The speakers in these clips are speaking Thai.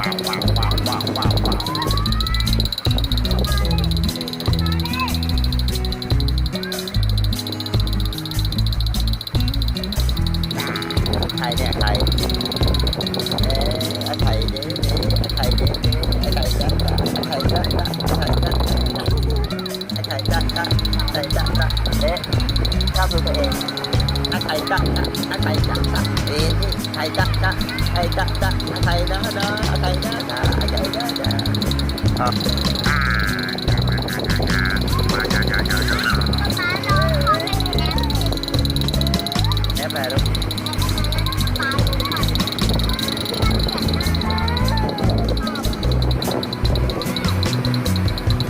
ใครเนี่ยใครใครเด้ใครเด้ใครจ๊ะใครจ๊ะใครจ๊ะใครจ๊ะใครจ๊ะเอ๊ะชอบดูตัวเองใครจ๊ะใครจ๊ะเอ๊ะใครจ๊ะใครจ๊ะใครนะใครนะใครนะแอบแอบลูก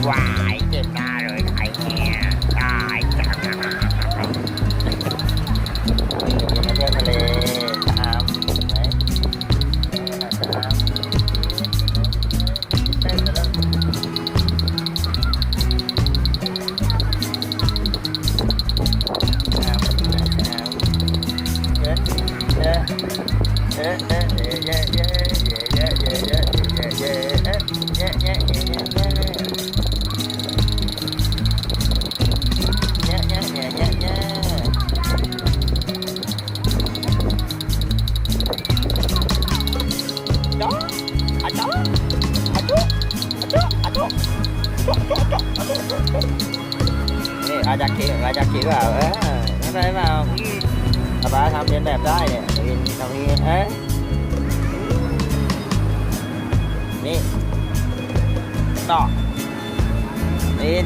วายเจ็บหน้าเลยไอ้เนี่ยตายจังมาเที่ยวทะเลทำไหมทำเต้นไปแล้วนี่อาจากขี่เปล่าไม่ใช่เปล่าป้าทำเรียนแบบได้เนี่ยทำนี้นี่ต่อนี่